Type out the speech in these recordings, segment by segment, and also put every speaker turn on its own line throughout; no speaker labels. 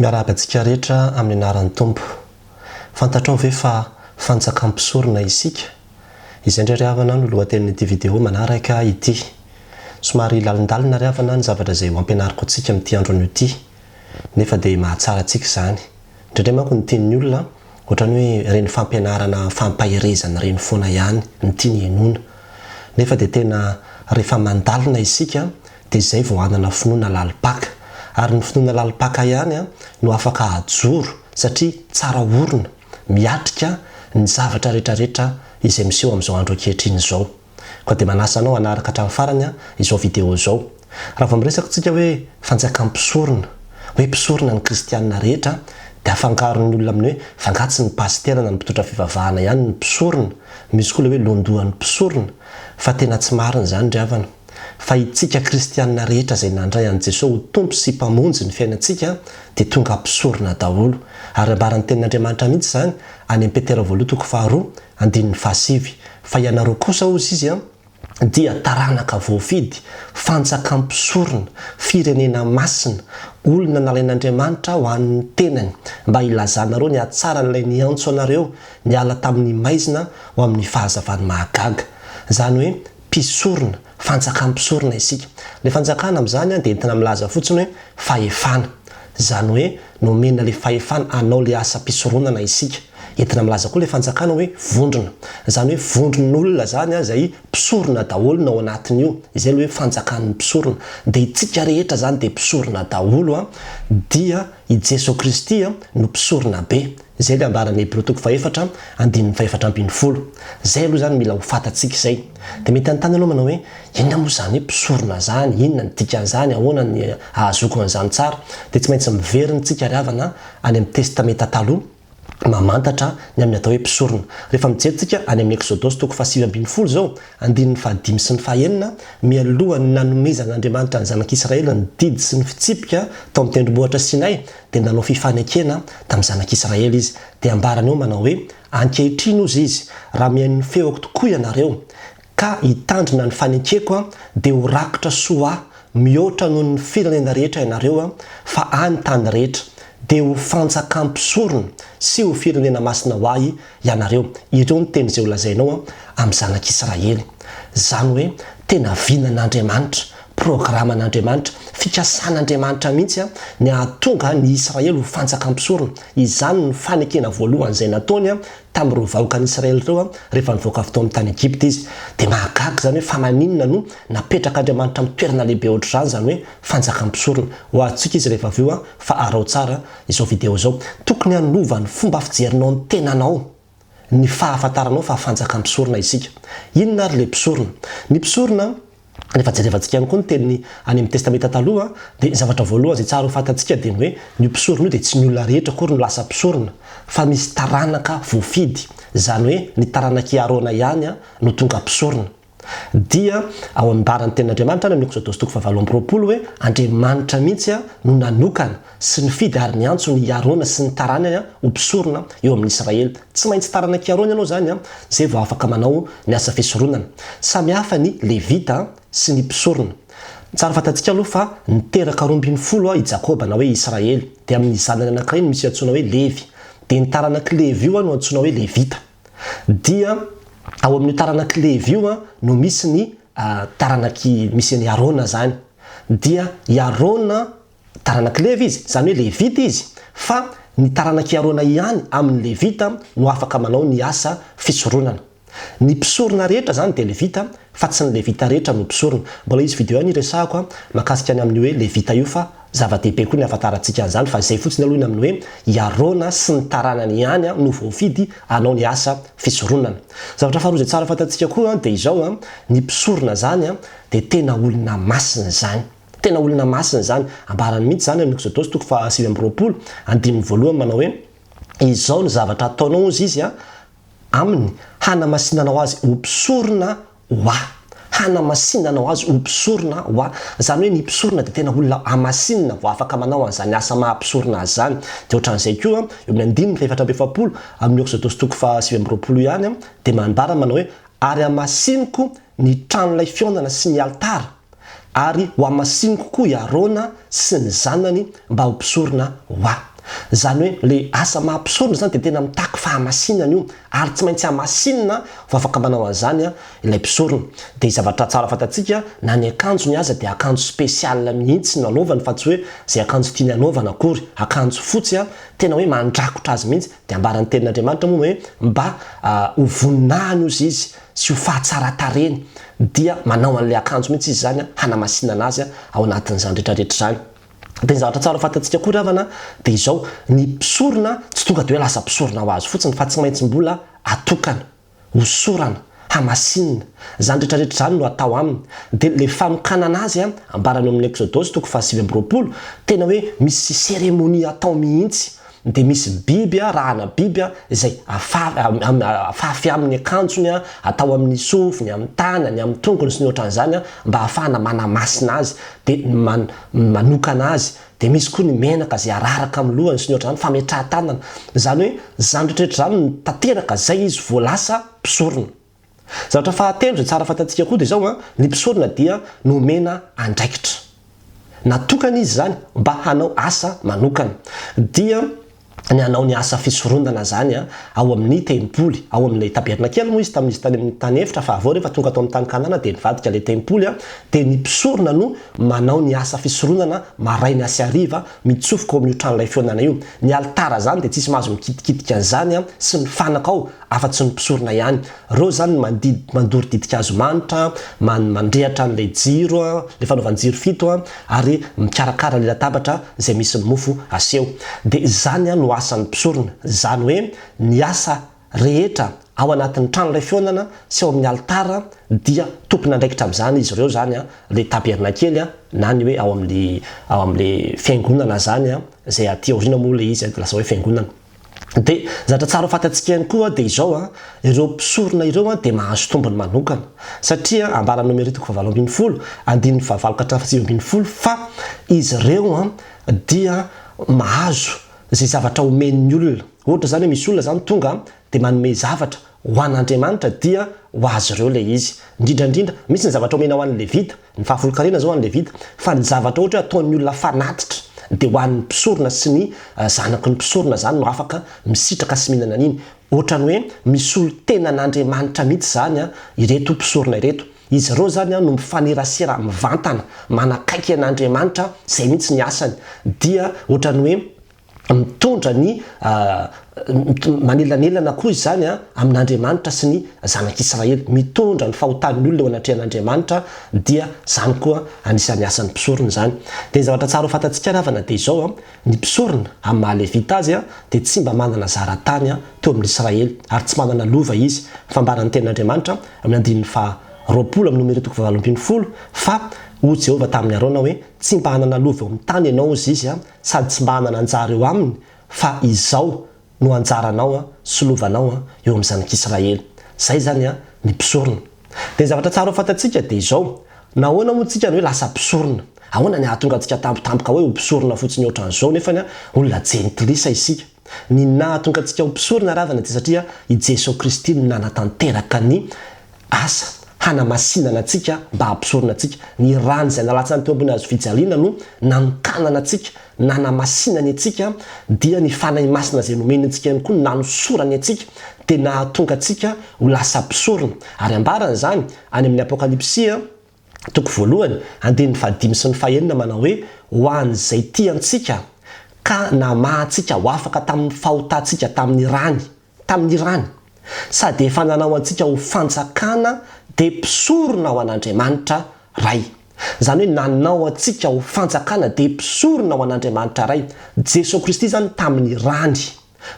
Miarabantsika rehetra amin'ny anaran'ny Tompo. Fantatrao ve fa fanjakam-pisorona isika? Izay indray riavana no lohatenin'ity vidéo manaraka ity. Somary lalindalina riavana ny zavatra izay ho ampianariko antsika amin'ity andro ity. Nefa dia mahatsara antsika izany. Indrindray manko ny tian'ny olona ohatrany hoe reny fampianarana fampahirezana reny foana ihany ny tiany henona. Nefa dia tena rehefa mandalina isika dia izay vao anana finoana lalipaka. Ary ny finoana lalipaka ihany no afaka ajoro satria tsara orona miatrika ny zavatra rehetrarehetra izay miseho amin'izao andro ankehitriny izao. Koa dia manasa anao hanaraka hatramin'ny farany izao vidéo izao. Raha vao miresaka antsika hoe fanjakam-pisorona, hoe mpisorona ny kristianina rehetra, dia afangaron'ny olona amin'ny hoe fangatsy ny pasitera na ny mpitondra fivavahana ihany ny mpisorona. Misy koa ilay hoe londohan'ny mpisorona, fa tena tsy marina izany riavana. Fa itsika kristianina rehetra izay nandray an'i Jesosy ho tompo sy mpamonjy ny fiainantsika dia tonga mpisorona daholo. Ary ambaran'ny tenin'Andriamanitra mihitsy izany any amin'ny Petera 2:2-5 fa ianareo kosa hozy izy dia taranaka voafidy, fanjakam-pisorona, firenena masina, olona nalain'Andriamanitra ho an'ny tenany, mba hilazanareo ny hatsaran'ilay niantso anareo, hiala tamin'ny maizina ho amin'ny fahazavany mahagaga. Izany hoe mpisorona, fanjakam-pisorona isika. Ilay fanjakana amin'izany dia entina milaza fotsiny hoe fahefana. Izany hoe nomena ilay fahefana anao ilay asa-mpisoronana isika. Entina milaza koa ilay fanjakana hoe vondrona. Izany hoe vondron'olona izany izay mpisorona daholo ao anatin'io. Izay hoe fanjakan'ny mpisorona. Dia itsika rehetra izany dia mpisorona daholo dia i Jesosy Kristy no mpisorona be. Izay ilay ambaran'ny Hebreo 4:7-10. Izay aloha izany mila ho fantatsika izay. Dia mety anontany ianao manao hoe inona moa izany hoe mpisorona izany, inona ny dikan'izany, ahoana ny ahazoko an'izany tsara. Dia tsy maintsy miverina tsika riavana any amin'ny testamenta taloha mamantatra ny amin'ny atao hoe mpisorona. Rehefa mijery any amin'ny Exodosy 7:5 zao, 5 sy 9, mialoha ny nanomezan'Andriamanitra ny zanak'Israela ny didy sy ny fitsipika tao amin'ny tendrombohitra Sinay, dia nanao fifanekena tamin'ny zanak'Israela izy. Dia ambarany eo manao hoe ankehitriny ozy izy, raha mihaino feoko tokoa ianareo ka hitandrina ny fanekeko dia ho rakotra soa mihoatra noho ny firenena rehetra ianareo fa any tany rehetra. Dia ho fanjakam-pisorona sy ho firenena masina ho ahy ianareo. Ireo ny teny izay ho lazainao amin'ny zanak'Israely. Izany hoe tena vinan'Andriamanitra, programan'Andriamanitra, fikasan'Andriamanitra mihitsy ny ahatonga ny Israely ho fanjakam-pisorona. Izany ny fanekena voalohany izay nataony tamin'ireo vahoakan'Israely ireo rehefa nivoaka avy tao amin'ny tany Egypta izy. Dia mahagaga izany hoe fa maninona no napetraka Andriamanitra amin'ny toerana lehibe ohatr'izany, izany hoe fanjakam-pisorona. Ho antsika izy rehefa avy eo fa arao tsara izao vidéo izao. Tokony hanova ny fomba fijerinao ny tenanao, ny fahafantaranao fa fanjakam-pisorona isika. Inona ary ilay mpisorona? Ny mpisorona rehefa jerevantsika ihany koa ny teniny any amin'ny testamenta taloha dia zavatra voalohany izay tsara ho fantatsika dia ny hoe ny mpisorona io dia tsy ny olona rehetra akory no lasa mpisorona, fa misy taranaka voafidy. Izany hoe ny taranaka iarona ihany no tonga mpisorona. Dia ao ambaran'ny tenin'Andriamanitra any amin'ny Exodosy 7:20 hoe Andriamanitra mihitsy no nanokana sy nifidy ary niantso ny iarona sy ny taranany ho mpisorona eo amin'ny Israely. Tsy maintsy taranaka iarona ianao izany izay vao afaka manao ny asa fisoronana. Samy hafa ny levita sy ny mpisorona. Tsara fantatsika aloha fa niteraka 12 i Jakoba na hoe Israely. Dia amin'ny zanany anankiray misy antsoina hoe Levy. Dia ny taranaka Levy io no antsoina hoe levita. Dia ao amin'ny taranaka Levy io no misy ny taranaky misy ny Arona zany. Dia i Arona taranaka Levy izy, izany hoe levita izy, fa ny taranaka Arona ihany amin'ny levita no afaka manao ny asa fisoronana. Ny mpisorona rehetra zany dia levita, fa tsy ny levita rehetra no mpisorona. Mbola izy vidéo any resahako makasika any amin'ny hoe levita io fa zava-dehibe koa ny ahafantarantsika an'izany, fa izay fotsiny aloha amin'ny hoe i Arona sy ny taranany ihany no voafidy hanao ny asa fisoronana. Zavatra faharoa izay tsara fantatsika koa dia izao ny mpisorona zany dia tena olona masina izany. Tena olona masina izany. Ambarany mihitsy izany amin'ny Exodosy 7:20 manao hoe izao ny zavatra ataonao ozy izy amin'ny hanamasinanao azy ho mpisorona ho ahy. Hanamasinanao azy ho mpisorona ho ahy. Izany hoe ny mpisorona dia tena olona amasinina vao afaka manao an'izany asa mahampisorona azy izany. Dia ohatran'izay koa eo amin'ny 4:7 amin'ny Exodosy 7:20 ihany dia manambara manao hoe ary amasiniko ny tranon'ilay fionana sy ny altara ary ho amasiniko koa i Arona sy ny zanany mba ho mpisorona ho ahy. Zany hoe le asa mahampisorona zany de tena mitaky fahamasinana io ary tsy maintsy hamasinina fa afaka manao an'izany ilay mpisorona. De zavatra tsara fantatsika na ny akanjo ny aza de akanjo spesiala mihitsy no anaovany fa tsy hoe zay akanjo tiany anaovana akory, akanjo fotsy tena hoe mandrakotra azy mihitsy. De ambaran'ny tenin'Andriamanitra moa hoe mba ho voninahiny ozy izy sy ho fahatsaratareny dia manao an'ilay akanjo mihitsy izy zany hanamasinana azy ao anatin'izany rehetrarehetra zany. De ny zavatra tsara fantatsika koa ravana de izao ny mpisorona tsy tonga de hoe lasa mpisorona ho azy fotsiny fa tsy maintsy mbola atokana hosorana hamasinina zany rehetrarehetra zany no atao aminy. De le fanokanana azy ambarany amin'ny Exodosy 7:20 tena hoe misy seremonia atao mihitsy. De misy biby rahana biby izay afafy amin'ny akanjony atao amin'ny sofiny, amin'ny tanany, amin'ny tongony sy ny ohatran'izany mba ahafahana manamasina azy de manokana azy. De misy koa ny menaka zay araraka amin'ny lohany sy ny ohatran'izany fametraha-tanana. Zany hoe zany rehetrarehetra zany no tanteraka zay izy vao lasa mpisorona. Zavatra fahatelo zay tsara fantatsika koa de zao ny mpisorona dia nomena andraikitra. Natokana izy zany mba hanao asa manokana. Dia ny hanao ny asa fisoronana zany ao amin'ny tempoly, ao amin'ilay tabernakely moa izy tamin'izy tany amin'ny tany efitra fa avao rehefa tonga atao amin'ny tany kanana de nivadika le tempoly de ny mpisorona no manao ny asa fisoronana maraina sy hariva mitsofoka ao amin'ny tranon'ilay fionana io. Ny altara zany de tsisy mahazo mikitikitika an'izany sy ny fanaka ao afa-tsy ny mpisorona ihany. Reo zany mandory didika manitra, mandrehatra an'ilay jiro, le fanaovany jiro fito ary mikarakara le latabatra zay misy mofo aseho. De zany no asan'ny mpisorona. Zany hoe ny asa rehetra ao anatin'ny tranon'ilay fionana sy ao amin'ny altara dia tompony andraikitra amin'izany izy ireo zany le tabernakely na ny hoe ao amin'le fiangonana zany zay aty aoriana moa le izy lasa hoe fiangonana. De zavatra tsara fantatsika ihany koa de izao ireo mpisorona ireo de mahazo tombony manokana satria ambarany Numéro 7:20 andininy 7:20 fa izy ireo dia mahazo zay zavatra omen'ny olona. Ohatra zany hoe misy olona zany tonga de manome zavatra ho an'Andriamanitra dia ho azy ireo le izy. Indrindrandrindra misy ny zavatra omena ho an'ny Levita, ny fahafolokarena zao an'ny Levita, fa ny zavatra ohatra hoe ataon'ny olona fanatitra de ho an'ny mpisorona sy ny zanaky ny mpisorona zany no afaka misitraka sy mihinana an'iny. Ohatrany hoe misy olo tenan'Andriamanitra mihitsy zany ireto mpisorona ireto. Izy ireo zany no mifanerasera mivantana manakaiky an'Andriamanitra zay mihitsy ny asany. Dia ohatrany hoe mitondra ny manelanelana koa izy zany amin'Andriamanitra sy ny zanak'Israely, mitondra ny fahotan'ny olona eo anatrehan'Andriamanitra dia zany koa anisan'ny asan'ny mpisorona zany. De ny zavatra tsara ho fantatsika ravana de izao ny mpisorona amin'ny maha-Levita azy de tsy mba manana zaratany teo amin'Israely ary tsy manana lova izy. Fambaran'ny tenin'Andriamanitra amin'ny andininy 20 amin'ny Numéro 7:20 fa ho Jehovah tamin'ny Arona hoe tsy mba hanana lova eo amin'ny tany ianao izy sady tsy mba hanana anjara eo aminy fa izao no anjaranao sy lovanao eo amin'ny zanak'Israely. Zay zany ny mpisorona. De zavatra tsara ho fantatsika de izao nahoana moa tsika hoe lasa mpisorona, ahoana ny ahatonga antsika tampotampoka hoe ho mpisorona fotsiny ohatran'izao nefa olona jentilisa isika. Ny nahatonga antsika ho mpisorona ravana de satria i Jesosy Kristy no nanatanteraka ny asa hanamasinana atsika mba hampisorona atsika. Ny rano zay nalatsany teo ambony hazo fijaliana no nanokanana atsika, nanamasinany atsika dia ny fanahy masina zay nomeny atsika ihany koa nanosorany atsika de nahatonga atsika ho lasa mpisorona. Ary ambarany zany any amin'ny Apokalipsia 1:5 sy 9 manao hoe ho an'izay tiantsika ka namahantsika ho afaka tamin'ny fahotantsika tamin'ny rany sady efa nanao antsika ho fanjakana de mpisorona ao an'Andriamanitra ray. Zany hoe nanao antsika ho fanjakana de mpisorona ao an'Andriamanitra ray. Jesosy Kristy zany tamin'ny rany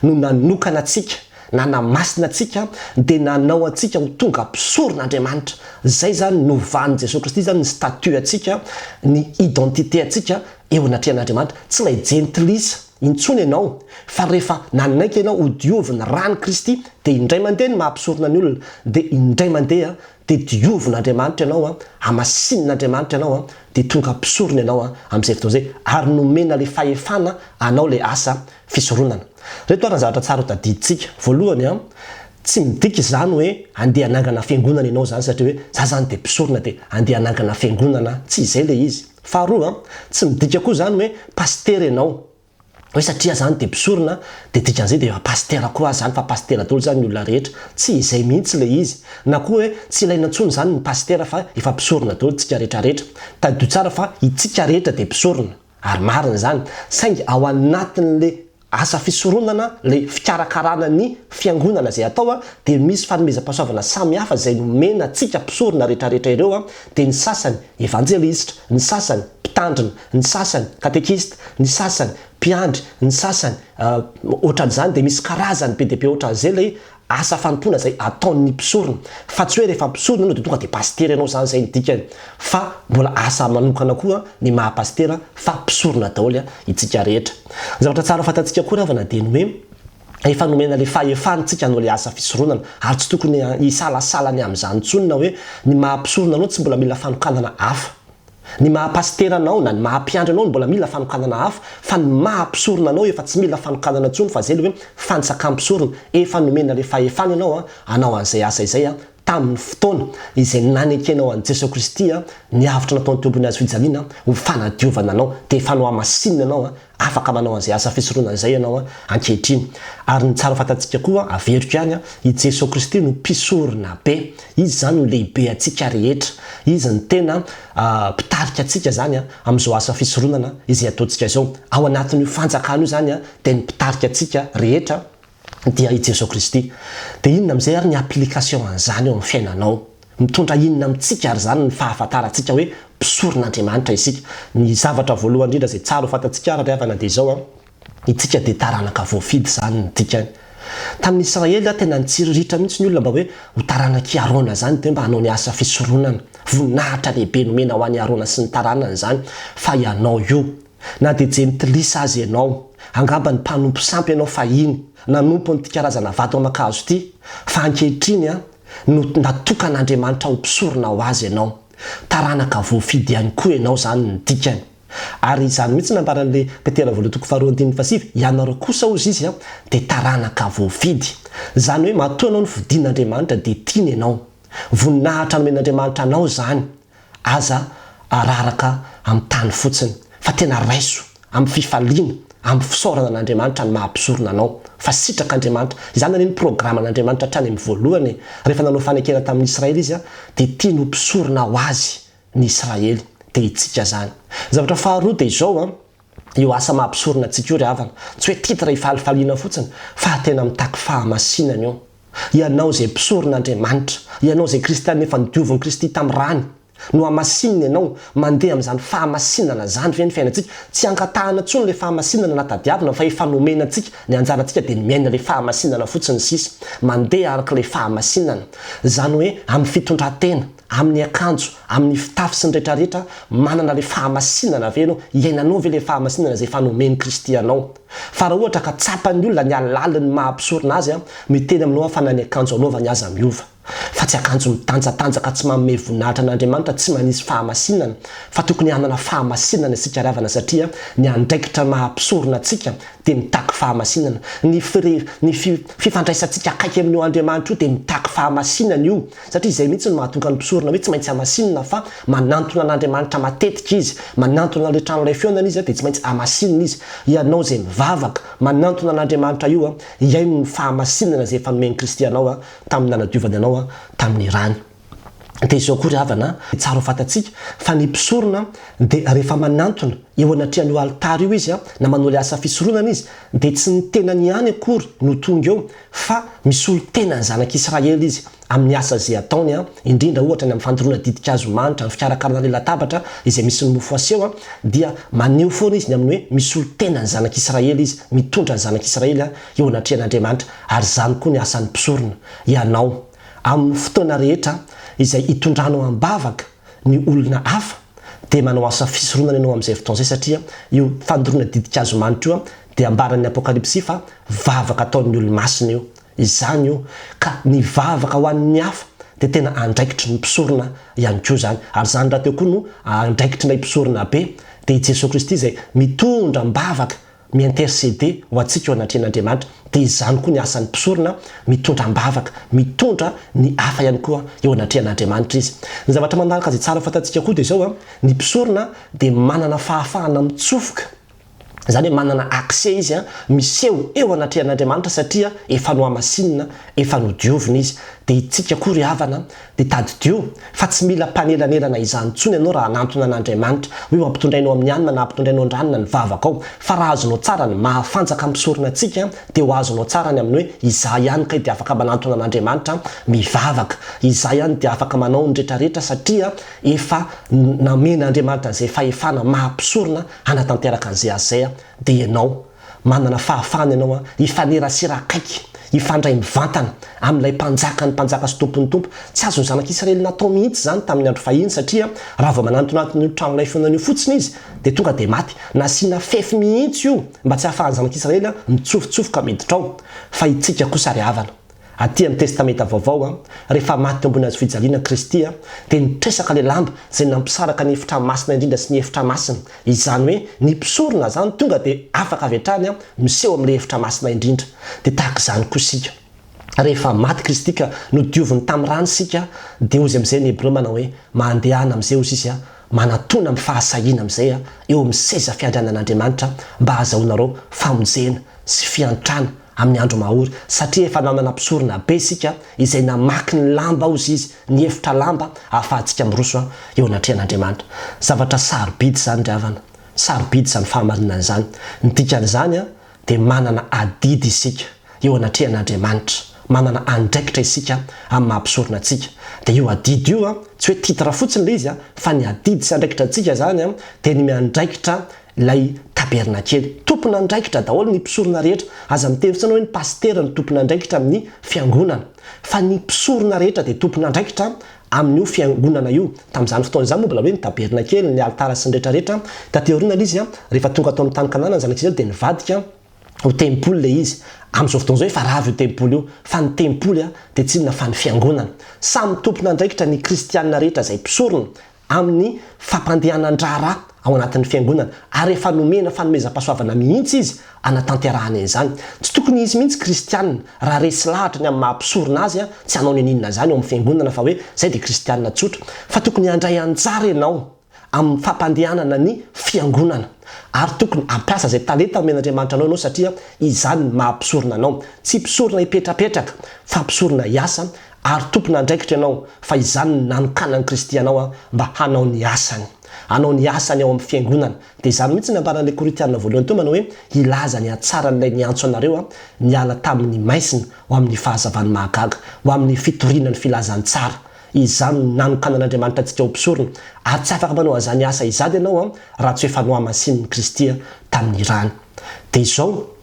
no nanokana atsika, nanamasina atsika de nanao atsika ho tonga mpisoron'Andriamanitra. Zay zany novan'i Jesosy Kristy zany ny statut atsika, ny identité atsika eo anatrehan'Andriamanitra. Tsy lay jentilisa intsony ianao fa rehefa nanaiky ianao ho dioviny rany Kristy de indray mandeha ny mahampisorona ny olona de indray mandeha de diovin'Andriamanitra ianao hamasinan'Andriamanitra ianao de tonga mpisorona ianao amin'izay fotoana zay ary nomena le fahefana anao le asa fisoronana. Reto ary ny zavatra tsara ho tadiditsika. Voalohany tsy midika zany hoe andeha anangana fiangonana ianao zany satria hoe za zany de mpisorona de andeha anangana fiangonana, tsy izay le izy. Faharoa tsy midika koa zany hoe paster ianao hoe satria zany de mpisorona de dikan'izay de pastera koa zany fa pastera dolo zany ny olona rehetra tsy izay mihitsy le izy na koa hoe tsy ilaina intsony zany ny pastera fa efa mpisorona dolo tsika rehetrarehetra tadio tsara fa itsika rehetra de mpisorona ary marina zany saingy ao anatin'le asa fisoronana le fikarakarana ny fiangonana zay atao de misy fanomezam-pahasoavana samy hafa zay nomena tsika mpisorona rehetrarehetra ireo de ny sasany evanjelistra, ny sasany mpitandrina, ny sasany katekista, ny sasany mpiandry, ny sasany ohatran'izany de misy karazany be deaibe ohatran'izay le asa fanompona zay ataon'ny mpisorona fa tsy hoe rehefa mpisorona anao de tonga de pastera ianao zany zay ny dikany fa mbola asa manokana koa ny mahapastera fa mpisorona daholy itsika rehetra. Zavatra tsara fantatsika koa ravana de ny hoe efa nomena le fahefantsika anao le asa fisoronana ary tsy tokony isalasalany amin'izany ntsony na hoe ny maham-pisorona anao tsy mbola mila fanokanana hafa, ny mahapastera anao na ny mahampiandry anao mbola mila fanokanana hafa fa ny mahampisorona anao efa tsy mila fanokanana ntsony fa zay le hoe fanjakam-pisorona efa nomena le fahefana anao anao an'izay asa izay tamin'ny fotoana izay nanekenao an' Jesosy Kristy ny avitra nataony teo azy fijaliana ho fanadiovana anao de efa no amasinina anao afaka manao an'izay asa fisoronana izay ianao ankehitriny. Ary ny tsara fantatsika koa averiko ihany i Jesosy Kristy no mpisorona be, izy zany no lehibe atsika rehetra, izy ny tena mpitarika atsika zany amin'izao asa fisoronana izay ataontsika izao ao anatin'io fanjakana io zany de ny mpitarika atsika rehetra dia i Jesosy Kristy. De inona am'izay ary ny application an'izany eo amin'ny fiainanao mitondra inona amitsika ary zany ny fahafantarantsika hoe mpisoron'Andriamanitra isika. Ny zavatra voalohany indrindra zay tsara ho fantatsika ary avana de izao itsika de taranaka voafidy zany ny dikany. Tamin'ny Israely tena nitsiriritra mihitsy ny olona mba hoe ho taranaki-Arona zany de mba hanao ny asa fisoronana, voninahitra lehibe nomena ho an'ny Arona sy ny taranany zany fa ianao io na de jentilisa azy ianao angamba ny mpanompo sampy ianao fa iny nanompo nyty karazana vato amakazo ty fa ankehitriny no natokan'Andriamanitra ho mpisorona ho azy ianao, taranaka voafidy ihany koa ianao zany ny dikany. Ary izany mihitsy nambaran'le Petera voalohany faharoa andininy fahasivy ianareo kosa ozy izy de taranaka voafidy zany hoe matoa anao ny fidin'Andriamanitra de tiany ianao, voninahitra nomen'Andriamanitra anao zany aza araraka amin'ny tany fotsiny fa tena raiso amin'ny fifaliana amin'ny fisaorana an'Andriamanitra ny mahampisorona anao fa sitrak'Andriamanitra izany ny programan'Andriamanitra hatrany amin'ny voalohany rehefa nanao fanekena tamin'ny Israely izy de tiany ho mpisorona ho azy ny Israely de itsika zany. Zavatra faharoa de izao io asa mahampisorona antsika io ry havana tsy hoe titra ifalifaliana fotsiny fa tena mitaky fahamasinana io. Ianao zay mpisoron'Andriamanitra, ianao zay kristianina efa nidioviny Kristy tamin'ny rany no amasinina ianao mandeha amin'izany fahamasinana zany ve ny fiainantsika tsy ankatahana ntsony le fahamasinana natadiavina fa efa nomena antsika ny anjarantsika de ny miaina le fahamasinana fotsiny sisa mandeha araka le fahamasinana zany hoe amin'ny fitondrantena, amin'ny akanjo, amin'ny fitafy sy ny rehetrarehetra manana le fahamasinana ve ianao, iainanao ve le fahamasinana zay efa nomeny Kristy anao. Fa raha ohatra ka tsapan'ny olona ny alaliny mahampisorona azy miteny aminao fa na ny akanjo anaovany aza miova fa tsy akanjo mitanjatanjaka tsy manome voninahitra an'Andriamanitra tsy manisy fahamasinana fa tokony hanana fahamasinana isika ravana satria ny andraikitra mahampisorona atsika de mitaky fahamasinana, ny fifandraisantsika akaiky amin'io Andriamanitra io de mitaky fahamasinana io satria izay mihitsy ny mahatonga ny mpisorona hoe tsy maintsy hamasinina fa manantona an'Andriamanitra matetika izy, manantona le tranolay fionana izy de tsy maintsy hamasinina izy. Ianao zay mivavaka manantona an'Andriamanitra io iaino ny fahamasinana zay efa nomeny Kristy anao tamin'ny nanadiovany anao tamin'ny rany. De izao koa ry havana tsara ho fantatsika fa ny mpisorona de rehefa manantona eo anatrehan'io altara io izy na manao le asa fisoronana izy de tsy ny tenany ihany akory no tonga eo fa misy olo tena ny zanak'Israely izy amin'ny asa zay ataony indrindra ohatra ny amin'ny fandoroana didikazo manitra, ny fikarakarana le latabatra izay misy ny mofo aseo dia maneho foana izy ny amin'ny hoe misy olo tena ny zanak'Israely izy mitondra ny zanak'Israely eo anatrehan'Andriamanitra ary zany koa ny asan'ny mpisorona ianao amin'ny fotoana rehetra izay hitondranao ambavaka ny olona hafa de manao asa fisoronana ianao amin'izay fotoana izay satria io fandoroana didikazo manitra io de ambaran'ny apokalipsy fa vavaka ataon'ny olo-masina io izany io ka ny vavaka ho an'ny hafa de tena andraikitry ny mpisorona ihany koa zany ary zany raha teo koa no andraikitry nay mpisorona be de i Jesosy Kristy zay mitondra mbavaka mi-intercéder ho antsika eo anatrehan'Andriamanitra de izany koa ny asan'ny mpisorona mitondra mbavaka mitondra ny hafa ihany koa eo anatrehan'Andriamanitra izy. Ny zavatra manaraka zay tsara fantatsika koa de izao ny mpisorona de manana fahafahana mitsofoka zany hoe manana accès izy miseho eo anatrehan'Andriamanitra satria efa no amasinina efa no diovina izy dia itsika koa ry havana dia tadidio fa tsy mila mpanelanelana izany ntsony ianao raha anantona an'Andriamanitra hoe ampitondrainao amin'ny anina na ampitondrainao andranona ny vavaka ao fa raha azonao tsara ny mahafanjaka-mpisorona antsika dia ho azonao tsara ny amin'ny hoe izaho ihany kay dia afaka manantona an'Andriamanitra mivavaka, izaho ihany dia afaka manao ny rehetrarehetra satria efa namen'Andriamanitra izay fahefana mahampisorona hanatanteraka an'izay azay dia ianao manana fahafahana ianao hifanerasera akaiky ifandray mivantana amin'ilay mpanjaka ny mpanjaka sy tompony tompo tsy azony zanak'Israely natao mihitsy zany tamin'ny andro fahiny satria raha vao manantonatony tranon'ilay fonan'io fotsiny izy dia tonga dia maty nasiana fefy mihitsy io mba tsy hahafahan'ny zanak'Israely mitsofotsofoka miditra ao fa itsika kosa ry havana aty amin'ny testamenta vaovao rehefa maty teo ambony hazo fijaliana Kristy dia nitresaka ilay lamba izay nampisaraka ny efitra masina indrindra sy ny efitra masina izany hoe ny mpisorona zany tonga dia afaka avy hatrany miseho amin'ilay efitra masina indrindra dia tahaka izany koa isika rehefa maty Kristy ka nodioviny tamin'ny rano isika dia ozy amin'izay ny Hebreo manao hoe mandehana amin'izay ozy izy manatona amin'ny fahasahiana amin'izay eo amin'ny seza fiandrianan'Andriamanitra mba ahazahoanareo famonjena sy fiantrana amin'ny andro mahory satria efa nanana mpisorona be isika izay namaky ny lamba ozy izy ny efitra lamba ahafahantsika miroso eo anatrehan'Andriamanitra zavatra sarobidy zany ry havana sarobidy zany fahamarinana izany ny dikan'izany dia manana adidy isika eo anatrehan'Andriamanitra manana andraikitra isika amin'ny mahampisorona antsika dia io adidy io tsy hoe titra fotsiny ilay izy fa ny adidy sy andraikitra antsika zany dia ny miandraikitra ilay tabernakely tompona andraikitra daholo ny mpisorona rehetra aza miteny fotsiny hoe ny pastera ny tompona andraikitra amin'ny fiangonana fa ny mpisorona rehetra dia tompona andraikitra amin'io fiangonana io tamin'izany fotoana izany moa mbola hoe ny tabernakely ny altara sy ny rehetrarehetra tateoriana ilay izy rehefa tonga atao amin'ny tany kanana ny zanak'Israely dia nivadika ho tempoly ilay izy amin'izao fotoana izao efa ravy io tempoly io fa ny tempoly dia tsy inona fa ny fiangonana samy tompona andraikitra ny kristianina rehetra izay mpisorona amin'ny fampandehanan-draharaha ao anatin'ny fiangonana ary efa nomena fanomezam-pahasoavana mihitsy izy anatanterahana izany tsy tokony izy mihitsy kristianina raha resy lahatra ny amin'ny mahampisorona azy tsy hanao ny aninona zany eo amin'ny fiangonana fa hoe zay dia kristianina tsotra fa tokony handray anjara ianao amin'ny fampandehanana ny fiangonana ary tokony ampiasa zay talenta omen'Andriamanitra anao satria izany ny mahampisorona anao tsy mpisorona hipetrapetraka fa mpisorona hiasa ary tompona andraikitra ianao fa izany ny nanokanan'i Kristy anao mba hanao ny asany hanao ny asany ao amin'ny fiangonana dia izany mihitsy ny ambaran'ilay Korintianina voalohany teo manao hoe hilaza ny hatsaran'ilay niantso anareo niala tamin'ny maizina ho amin'ny fahazavany mahagaga ho amin'ny fitorinany filazany tsara izany nanokanan'Andriamanitra antsika ho mpisorona ary tsy afaka manao an'izany asa izady ianao raha tsy hoe efa no amasin'ny Kristy tamin'ny rany dia izao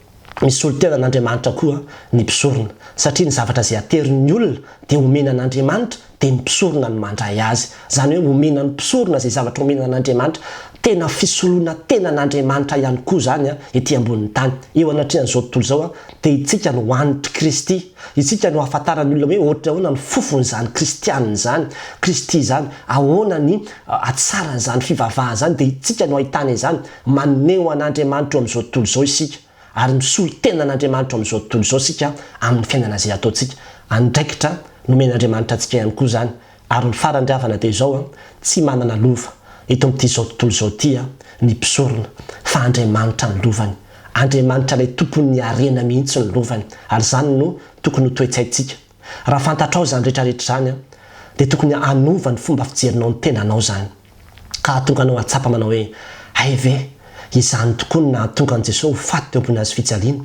misy olo tena an'Andriamanitra koa ny mpisorona satria ny zavatra izay aterin'ny olona dia omena an'Andriamanitra dia mpisorona ny mandray azy zany hoe omena ny mpisorona izay zavatra omena an'Andriamanitra tena fisoloana tena an'Andriamanitra ihany koa zany ety ambonin'ny tany eo anatrehan'izao tontolo izao dia itsika no hoanitry Kristy isika no hafantarany olona hoe ohatra ahoana ny fofon'izany kristianina zany Kristy zany ahoana ny hatsaran'izany fivavahana zany dia itsika no ahitana izany maneho an'Andriamanitra eo amin'izao tontolo izao isika ary misolo tena an'Andriamanitra eo amin'izao tontolo izao isika amin'ny fiainana izay ataontsika andraikitra nomen'Andriamanitra antsika ihany koa zany ary ny farany ry havana dia izao tsy manana lova eto amin'ity izao tontolo izao ity ny mpisorona fa Andriamanitra ny lovany Andriamanitra ilay tompony ny harena mihitsy ny lovany ary zany no tokony ho toetsaintsika raha fantatrao zany rehetrarehetra zany dia tokony hanova ny fomba fijerinao ny tenanao zany ka tonga anao atsapa manao hoe hay ve izany tokoa no nahatonga an'i Jesosy ho faty teo ambony hazo fijaliana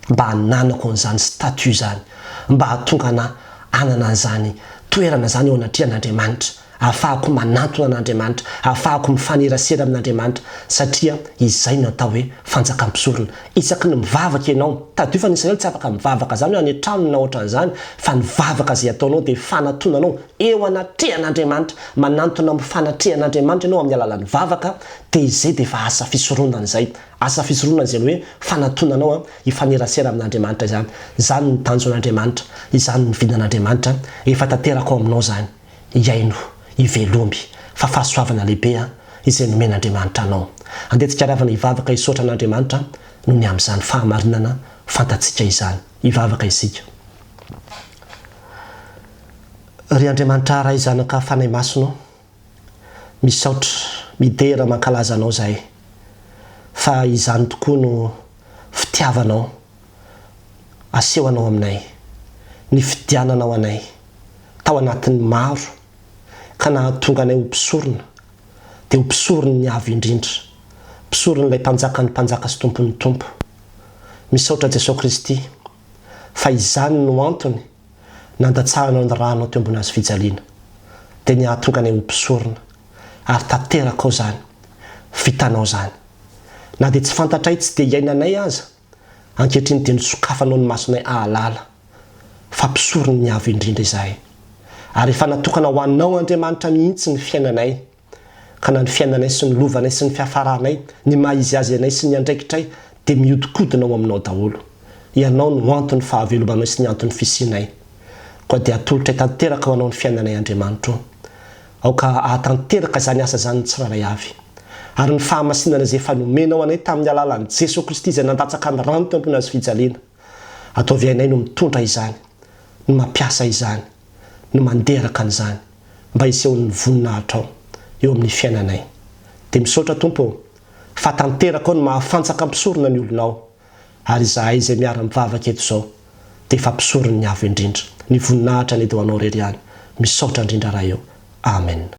mba hananako an'izany statut zany mba hahatonga hanana an'izany toerana zany eo anatrehan'Andriamanitra ahafahako manantona an'Andriamanitra ahafahako mifanerasera amin'Andriamanitra satria izay no atao hoe fanjakam-pisorona isaky ny mivavaka ianao tadio fa ny Israely tsy afaka mivavaka zany hoe any an-trano na ohatran'izany fa ny vavaka izay ataonao dia fanatonanao eo anatrehan'Andriamanitra manantona amin'ny fanatrehan'Andriamanitra ianao amin'ny alalan'ny vavaka dia izay dia efa asa fisoronana izay asa fisoronana izay hoe fanatonanao hifanerasera amin'Andriamanitra zany izany ny tanjon'Andriamanitra izany ny vidin'Andriamanitra efa tanteraka ao aminao zany iaino ivelomy fa fahasoavana lehibe izay nomen'Andriamanitra anao andeha ravana hivavaka hisaotra an'Andriamanitra no ny amin'izany fahamarinana fantatsika izany hivavaka isika ry Andriamanitra raha izanaka fanay masonao misaotra midera mankalaza anao zahay fa izany tokoa no fitiavanao aseho anao aminay, ny fidiananao anay tao anatin'ny maro ka nahatonga anay ho mpisorona dia ho mpisorony ny avy indrindra, mpisorony ilay mpanjaka ny mpanjaka sy tompon'ny tompo. Misaotra Jesosy Kristy fa izany no antony nandatsaranao ny ranao teo ambony azy fijaliana dia ny hahatonga anay ho mpisorona ary tanteraka ao zany, vitanao zany. Na dia tsy fantatray tsy dia iainanay aza, ankehitriny dia nisokafanao ny masonay ahalala fa mpisorony ny avy indrindra izahay. Ary efa natokana ho anao Andriamanitra mihitsy ny fiainanay, ka na ny fiainanay sy ny lovanay sy ny fiafaranay, ny maizy azy anay sy ny andraikitray dia miodikodinao aminao daholo. Ianao no antony fahavelomanay sy ny antony fisianay. Koa dia atolotray tanteraka ho anao ny fiainanay Andriamanitra. Aoka ahatanteraka izany asa zany tsiraray avy. Ary ny fahamasinana izay efa nomenao anay tamin'ny alalan'i Jesosy Kristy izay nandatsaka ny rano teo ambony azy fijaliana, ataovy anay no mitondra izany, no mampiasa izany, no manderaka an'izany mba hisehon'ny voninahitrao eo amin'ny fiainanay. Dia misaotra Tompo fa tanteraka ao no mahafantsaka-mpisorona ny olonao, ary izahay izay miara-mivavaka eto izao dia efa mpisorony ny avy indrindra, ny voninahitra ny edo anao rery ihany. Misaotra indrindra raha eo. Amen.